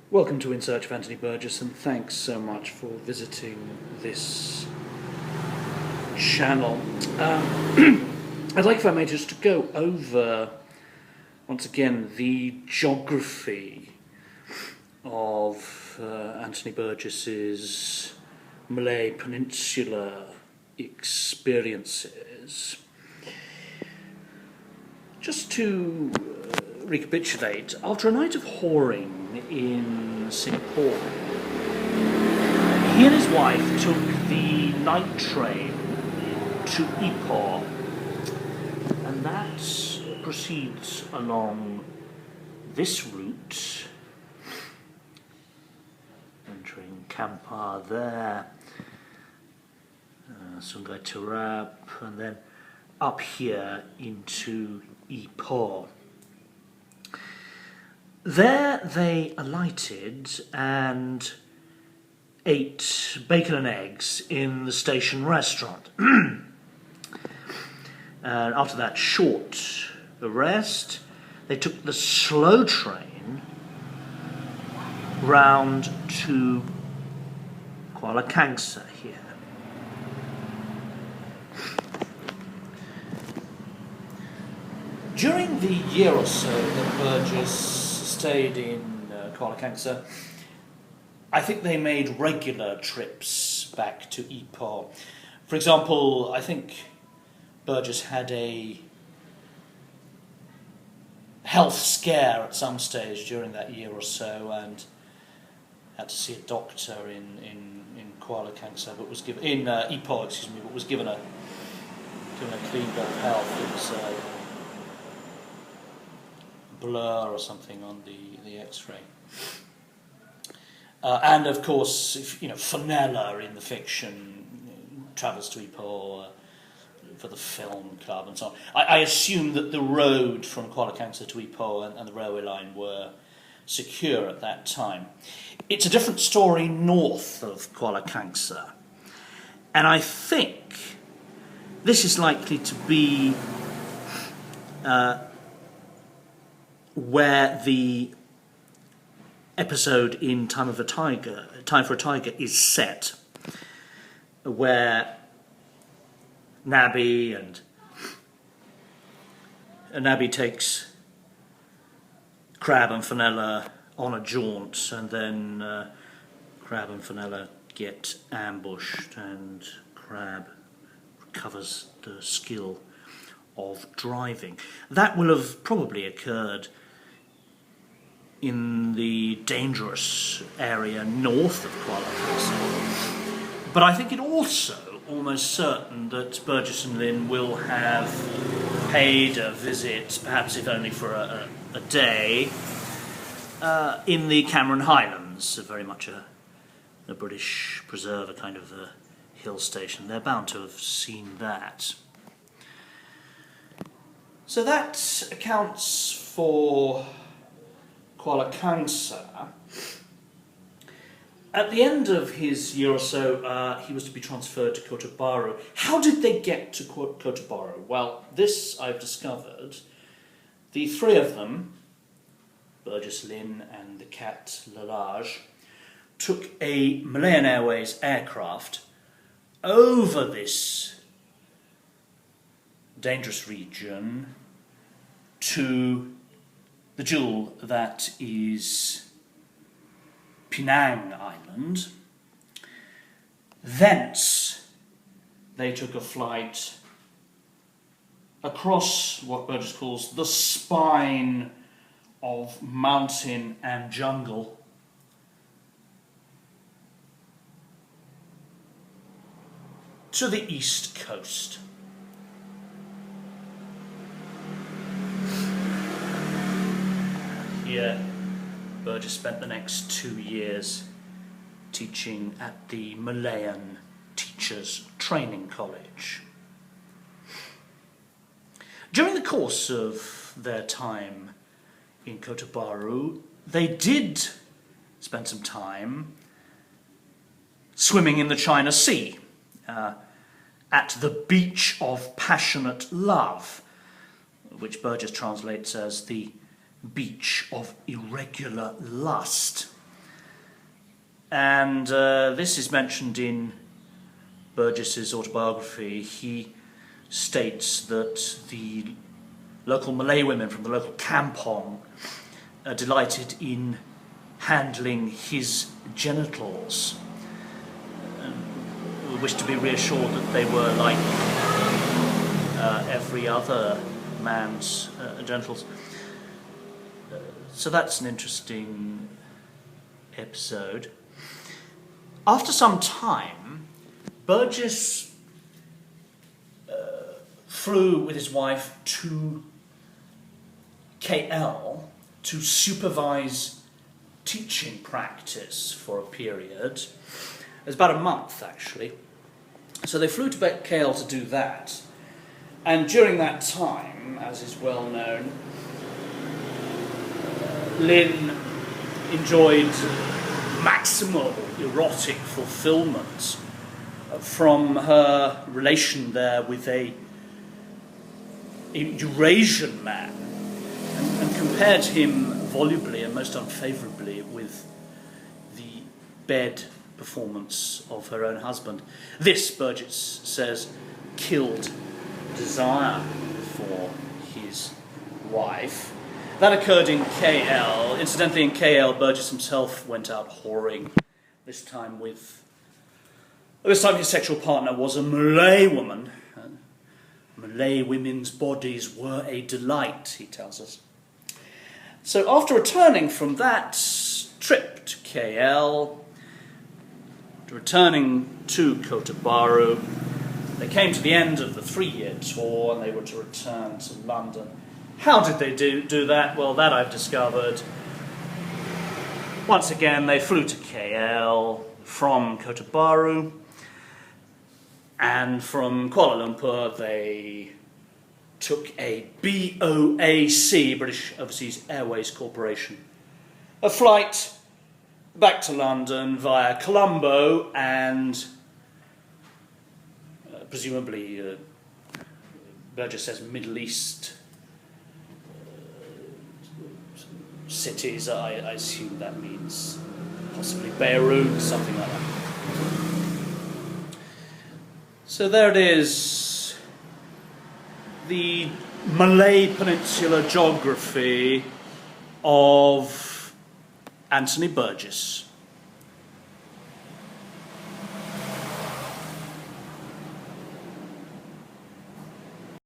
Welcome to In Search of Anthony Burgess, and thanks so much for visiting this channel. I'd like, if I may, just to go over, once again, the geography of Anthony Burgess's Malay Peninsula experiences. Just to recapitulate, after a night of whoring in Singapore, he and his wife took the night train to Ipoh, and that proceeds along this route, entering Kampar there, Sungai Terap, and then up here into Ipoh. There they alighted and ate bacon and eggs in the station restaurant. And after that short rest, they took the slow train round to Kuala Kangsar here. During the year or so that Burgess stayed in Kuala Kangsar, I think they made regular trips back to Ipoh. For example, I think Burgess had a health scare at some stage during that year or so and had to see a doctor in Kuala Kangsar, but was given in Ipoh, but was given a clean bill of health. It was blur or something on the X-ray. And of course, Fenella in the fiction travels to Ipoh for the film club and so on. I assume that the road from Kuala Kangsar to Ipoh and the railway line were secure at that time. It's a different story north of Kuala Kangsar, and I think this is likely to be where the episode in Time for a Tiger is set, where Nabby takes Crab and Fenella on a jaunt, and then Crab and Fenella get ambushed, and Crab recovers the skill of driving. That will have probably occurred in the dangerous area north of Kuala Kangsar. But I think it also almost certain that Burgess and Lynn will have paid a visit, perhaps if only for a day, in the Cameron Highlands, very much a British preserve, a kind of a hill station. They're bound to have seen that. So that accounts for Kuala Kangsar. At the end of his year or so, he was to be transferred to Kota Bharu. How did they get to Kota Bharu? Well, this I've discovered. The three of them, Burgess, Lynn and the cat Lalage, took a Malayan Airways aircraft over this dangerous region to the jewel that is Penang Island. Thence they took a flight across what Burgess calls the spine of mountain and jungle to the east coast. Here, Burgess spent the next 2 years teaching at the Malayan Teachers Training College. During the course of their time in Kota Bharu, they did spend some time swimming in the China Sea, at the beach of passionate love, which Burgess translates as the beach of irregular lust. And this is mentioned in Burgess's autobiography. He states that the local Malay women from the local kampong delighted in handling his genitals and wished to be reassured that they were like every other man's genitals. So that's an interesting episode. After some time, Burgess flew with his wife to KL to supervise teaching practice for a period. It was about a month, actually. So they flew to KL to do that. And during that time, as is well known, Lin enjoyed maximal erotic fulfillment from her relation there with a Eurasian man, and compared him volubly and most unfavourably with the bed performance of her own husband. This, Burgess says, killed desire for his wife. That occurred in KL. Incidentally, in KL, Burgess himself went out whoring. This time his sexual partner was a Malay woman. Malay women's bodies were a delight, he tells us. So after returning from that trip to KL, returning to Kota Bharu, they came to the end of the 3-year tour and they were to return to London. How did they do that? Well, that I've discovered. Once again, they flew to KL from Kota Bharu, and from Kuala Lumpur they took a BOAC, British Overseas Airways Corporation, a flight back to London via Colombo and presumably, Burgess says, Middle East cities. I assume that means possibly Beirut, something like that. So there it is, the Malay Peninsula geography of Anthony Burgess.